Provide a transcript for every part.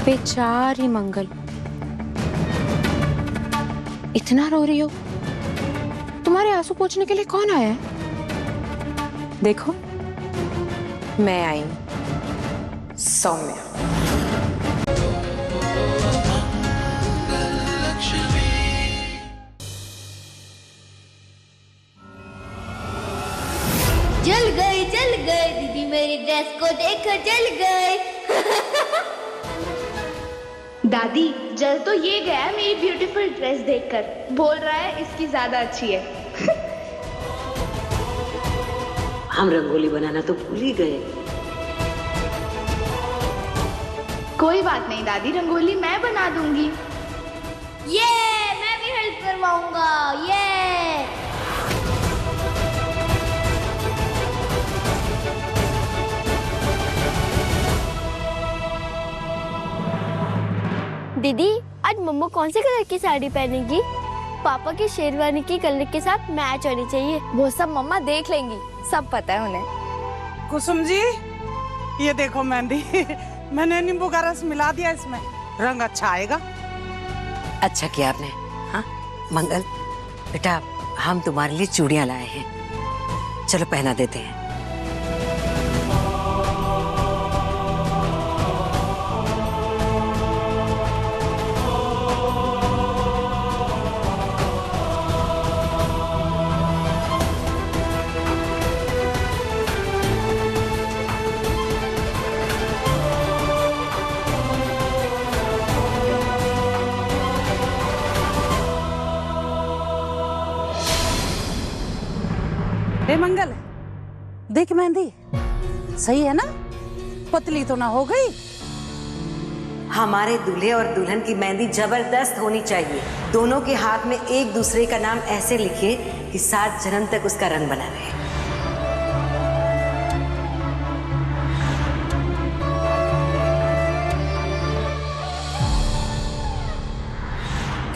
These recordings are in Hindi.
बेचारी मंगल, इतना रो रही हो? तुम्हारे आंसू पोंछने के लिए कौन आया है? देखो, मैं आई हूं, सौम्या। जल गए दीदी, मेरी ड्रेस को देखकर जल गए। दादी, जल तो ये गया मेरी ब्यूटीफुल ड्रेस देखकर। बोल रहा है इसकी ज्यादा अच्छी है। हम रंगोली बनाना तो भूल ही गए। कोई बात नहीं दादी, रंगोली मैं बना दूंगी। ये मैं भी हेल्प करवाऊंगा। ये दीदी, आज मम्मा कौन से कलर की साड़ी पहनेगी? पापा की शेरवानी की कलर के साथ मैच होनी चाहिए। वो सब मम्मा देख लेंगी, सब पता है उन्हें। कुसुम जी, ये देखो मेहंदी। मैंने नींबू का रस मिला दिया इसमें, रंग अच्छा आएगा। अच्छा किया आपने। हाँ मंगल बेटा, हम तुम्हारे लिए चूड़ियां लाए हैं, चलो पहना देते हैं। हे मंगल, देख मेहंदी सही है ना? पतली तो ना हो गई? हमारे दूल्हे और दुल्हन की मेहंदी जबरदस्त होनी चाहिए। दोनों के हाथ में एक दूसरे का नाम ऐसे लिखे कि 7 जन्म तक उसका रंग बना रहे।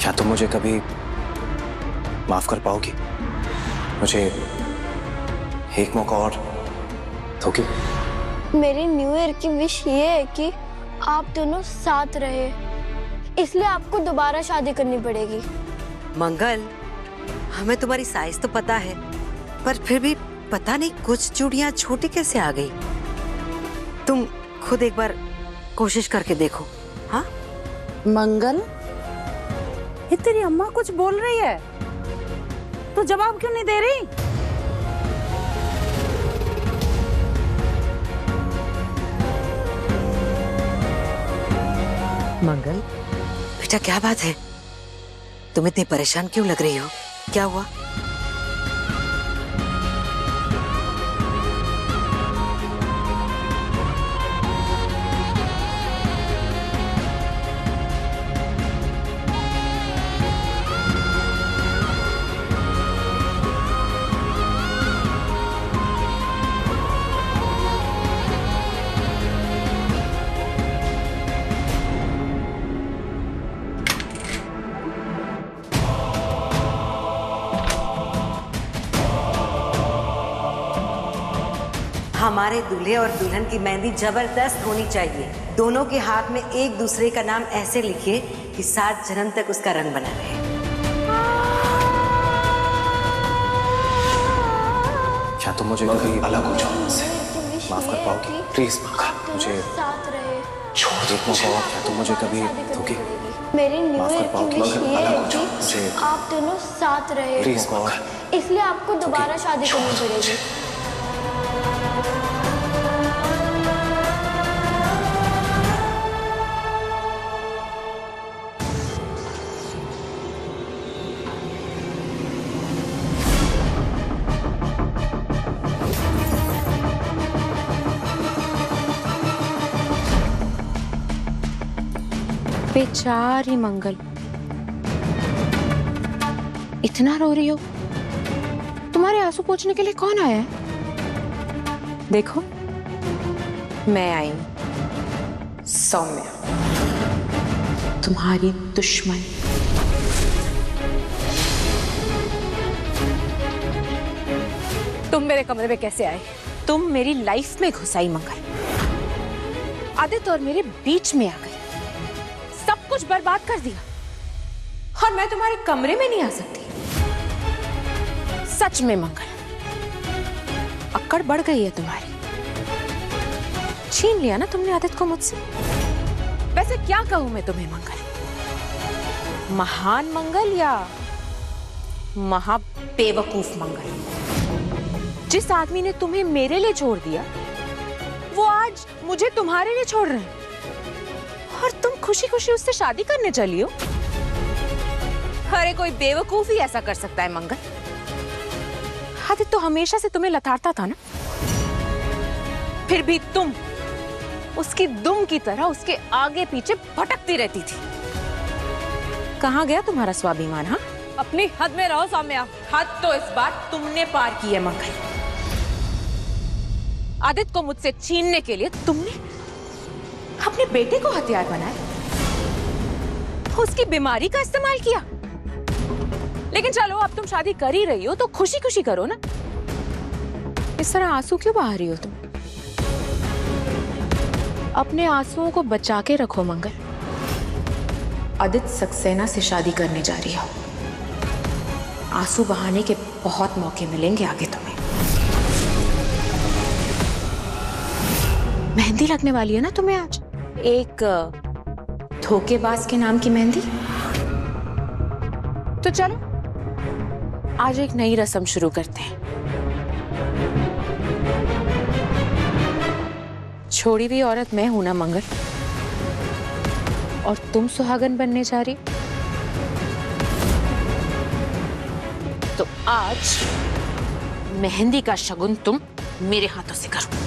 क्या तुम मुझे कभी माफ कर पाओगी? मुझे एक मौका और दोगी? मेरी न्यू ईयर की विश ये है कि आप दोनों साथ रहे, इसलिए आपको दोबारा शादी करनी पड़ेगी। मंगल, हमें तुम्हारी साइज तो पता है, पर फिर भी पता नहीं कुछ चूड़ियां छोटी कैसे आ गई। तुम खुद एक बार कोशिश करके देखो। हाँ मंगल, ये तेरी अम्मा कुछ बोल रही है, तो जवाब क्यों नहीं दे रही? मंगल बेटा, क्या बात है? तुम इतनी परेशान क्यों लग रही हो? क्या हुआ? हमारे दूल्हे और दुल्हन की मेहंदी जबरदस्त होनी चाहिए। दोनों के हाथ में एक दूसरे का नाम ऐसे लिखे कि 7 जन्म तक उसका रंग बना रहे। क्या तुम मुझे कभी अलग हो जाओ मुझसे? माफ कर पाओगी? प्लीज मंगल, मुझे साथ रहे, छोड़ दो। एक मौका और, क्या तुम मुझे कभी दोगी? मेरी न्यू माफ कर ईयर की पाओगी? विश ये अलग है हो जाओ कि मुझे। आप दोनों साथ रहे, प्लीज मंगल, इसलिए आपको दोबारा शादी करनी पड़ेगी। बेचारी मंगल, इतना रो रही हो? तुम्हारे आंसू पोंछने के लिए कौन आया है? देखो, मैं आई हूं, सौम्या, तुम्हारी दुश्मन। तुम मेरे कमरे में कैसे आए? तुम मेरी लाइफ में घुस आई मंगल, आदित्य और मेरे बीच में आ गई। कुछ बर्बाद कर दिया और मैं तुम्हारे कमरे में नहीं आ सकती। सच में मंगल, अक्कड़ बढ़ गई है तुम्हारी। छीन लिया ना तुमने आदित्य को मुझसे। वैसे क्या कहूं मैं तुम्हें मंगल, महान मंगल या महा बेवकूफ मंगल? जिस आदमी ने तुम्हें मेरे लिए छोड़ दिया वो आज मुझे तुम्हारे लिए छोड़ रहे हैं और तुम खुशी खुशी उससे शादी करने चली हो। अरे कोई बेवकूफ ही ऐसा कर सकता है मंगल। आदित्य तो हमेशा से तुम्हें लताड़ता था ना, फिर भी तुम उसकी दुम की तरह उसके आगे पीछे भटकती रहती थी। कहाँ गया तुम्हारा स्वाभिमान? हाँ, अपनी हद में रहो सौम्या। हद तो इस बार तुमने पार की है मंगल। आदित्य को मुझसे छीनने के लिए तुमने अपने बेटे को हथियार बनाया, उसकी बीमारी का इस्तेमाल किया। लेकिन चलो, अब तुम शादी कर ही रही हो तो खुशी खुशी करो ना। इस तरह आंसू क्यों बहा रही हो तुम? अपने आंसुओं को बचा के रखो मंगल। आदित्य सक्सेना से शादी करने जा रही हो। आंसू बहाने के बहुत मौके मिलेंगे आगे तुम्हें। मेहंदी लगने वाली है ना तुम्हें आज, एक धोखेबाज के नाम की मेहंदी। तो चलो आज एक नई रस्म शुरू करते हैं। छोड़ी हुई औरत मैं हूं ना मंगल, और तुम सुहागन बनने जा रही। तो आज मेहंदी का शगुन तुम मेरे हाथों से करो।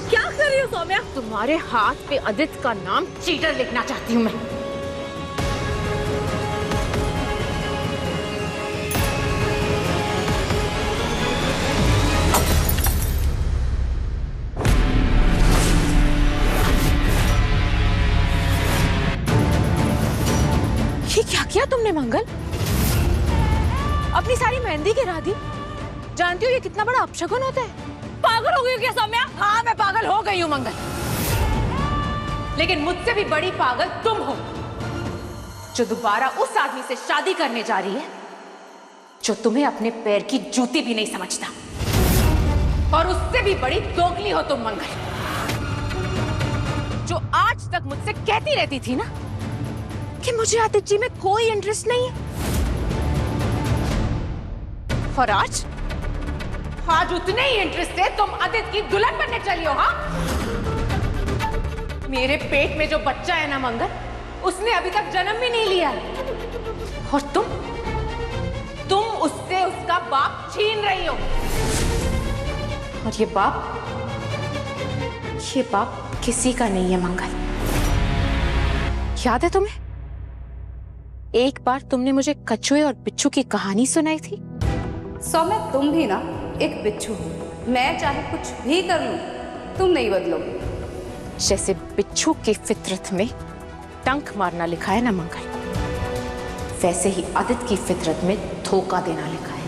क्या कर रही हो सौम्या? तुम्हारे हाथ पे आदित्य का नाम चीटर लिखना चाहती हूं मैं। ये क्या किया तुमने मंगल? अपनी सारी मेहंदी गिरा दी। जानती हो ये कितना बड़ा अपशगुन होता है? पागल हो गई हो क्या सौम्या? हाँ, मैं पागल हो गई हूँ मंगल, लेकिन मुझसे भी बड़ी पागल तुम हो, जो दोबारा उस आदमी से शादी करने जा रही है जो तुम्हें अपने पैर की जूती भी नहीं समझता। और उससे भी बड़ी दोगली हो तुम मंगल, जो आज तक मुझसे कहती रहती थी ना कि मुझे आदित्य जी में कोई इंटरेस्ट नहीं है। और आज उतने ही इंटरेस्ट से तुम आदित्य की दुल्हन बनने चली हो। हाँ, मेरे पेट में जो बच्चा है ना मंगल, उसने अभी तक जन्म भी नहीं लिया, और तुम उससे उसका बाप छीन रही हो। और ये बाप किसी का नहीं है मंगल। याद है तुम्हें, एक बार तुमने मुझे कछुए और बिच्छू की कहानी सुनाई थी। सौम्या, तुम भी ना एक बिच्छू हो। मैं चाहे कुछ भी कर लूं, तुम नहीं बदलोगे। जैसे बिच्छू की फितरत में टंक मारना लिखा है ना मंगल, वैसे ही आदित्य की फितरत में धोखा देना लिखा है।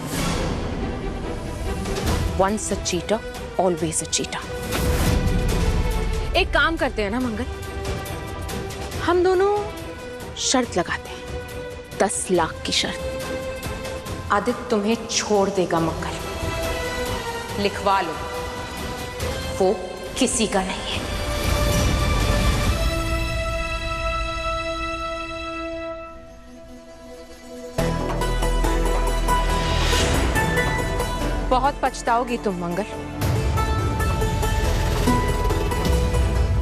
Once a cheater, always a cheater। एक काम करते हैं ना मंगल, हम दोनों शर्त लगाते हैं, 10 लाख की शर्त। आदित्य तुम्हें छोड़ देगा मंगल, लिखवा लो, वो किसी का नहीं है। बहुत पछताओगी तुम मंगल,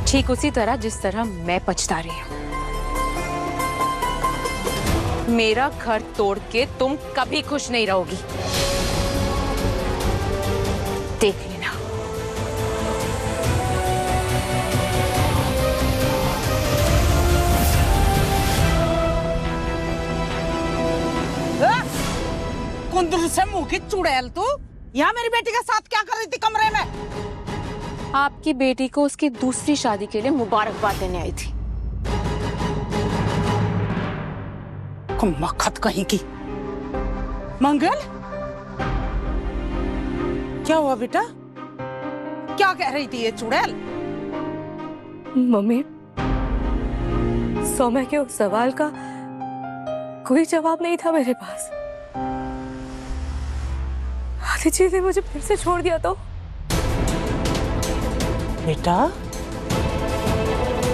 ठीक उसी तरह जिस तरह मैं पछता रही हूं। मेरा घर तोड़ के तुम कभी खुश नहीं रहोगी, देख लेना। कुंदरू से मुंह की चुड़ैल तू यहाँ मेरी बेटी के साथ क्या कर रही थी कमरे में? आपकी बेटी को उसकी दूसरी शादी के लिए मुबारकबाद देने आई थी। मक्खत कहीं की। मंगल, क्या हुआ बेटा? क्या कह रही थी ये चुड़ैल? मम्मी, सौम्या के उस सवाल का कोई जवाब नहीं था मेरे पास। आदित्य ने मुझे फिर से छोड़ दिया तो? बेटा,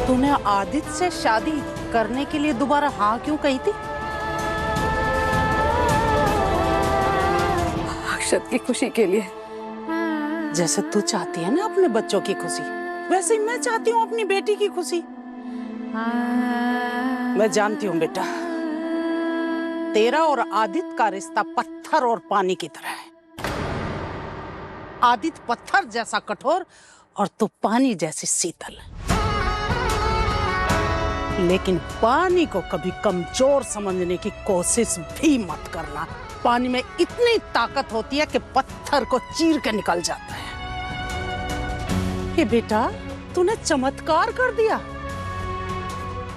तूने आदित्य से शादी करने के लिए दोबारा हाँ क्यों कही थी? अक्षत की खुशी के लिए। जैसे तू चाहती है ना अपने बच्चों की खुशी, वैसे ही मैं चाहती हूँ अपनी बेटी की खुशी। मैं जानती हूँ बेटा, तेरा और आदित्य का रिश्ता पत्थर और पानी की तरह है। आदित्य पत्थर जैसा कठोर और तू पानी जैसी शीतल। लेकिन पानी को कभी कमजोर समझने की कोशिश भी मत करना। पानी में इतनी ताकत होती है कि पत्थर को चीर के निकल जाता है। ये बेटा, तूने चमत्कार कर दिया।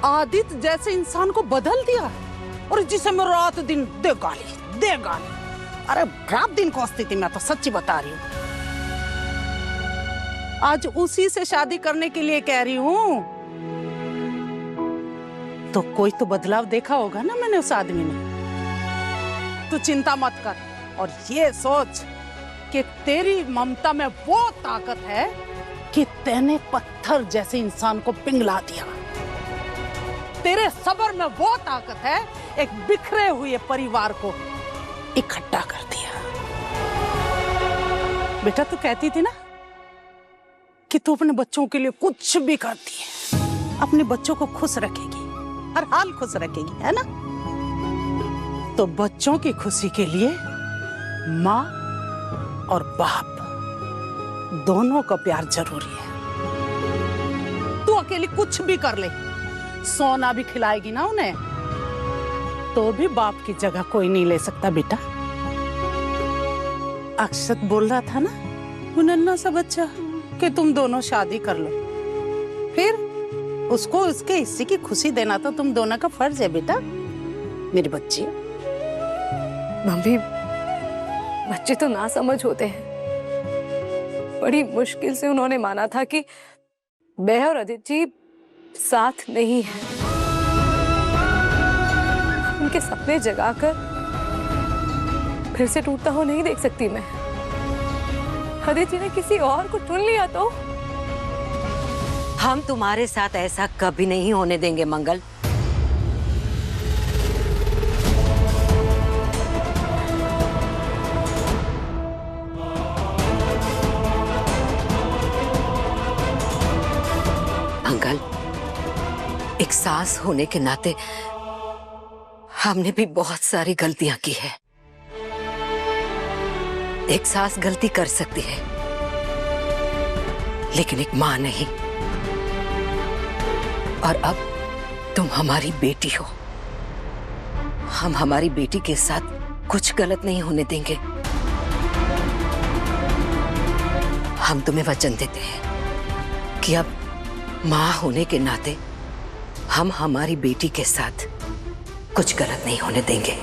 आदित्य जैसे इंसान को बदल दिया, और जिसे मैं रात दिन दे गाली। अरे रात दिन कोसती थी, मैं तो सच्ची बता रही हूँ। आज उसी से शादी करने के लिए कह रही हूँ। तो कोई तो बदलाव देखा होगा ना मैंने उस आदमी में। तू चिंता मत कर और ये सोच कि तेरी ममता में वो ताकत है कि तैने पत्थर जैसे इंसान को पिघला दिया। तेरे सब्र में वो ताकत है एक बिखरे हुए परिवार को इकट्ठा कर दिया। बेटा, तू कहती थी ना कि तू अपने बच्चों के लिए कुछ भी करती है, अपने बच्चों को खुश रखेगी, हर हाल खुश रखेगी, है ना? तो बच्चों की खुशी के लिए माँ और बाप दोनों का प्यार जरूरी है। तू अकेली कुछ भी कर ले, सोना भी खिलाएगी ना उन्हें, तो भी बाप की जगह कोई नहीं ले सकता बेटा। अक्षत बोल रहा था ना वो नन्हा सा बच्चा कि तुम दोनों शादी कर लो, फिर उसको उसके हिस्से की खुशी देना तो तुम दोनों का फर्ज है बेटा, मेरी बच्ची। मम्मी, बच्चे तो ना समझ होते हैं। बड़ी मुश्किल से उन्होंने माना था कि मैं और अदिति साथ नहीं है। उनके सपने जगाकर फिर से टूटता हुआ नहीं देख सकती मैं। अदिति ने किसी और को चुन लिया तो? हम तुम्हारे साथ ऐसा कभी नहीं होने देंगे मंगल। मंगल, एक सास होने के नाते हमने भी बहुत सारी गलतियां की है। एक सास गलती कर सकती है, लेकिन एक मां नहीं। और अब तुम हमारी बेटी हो, हम हमारी बेटी के साथ कुछ गलत नहीं होने देंगे। हम तुम्हें वचन देते हैं कि अब मां होने के नाते हम हमारी बेटी के साथ कुछ गलत नहीं होने देंगे।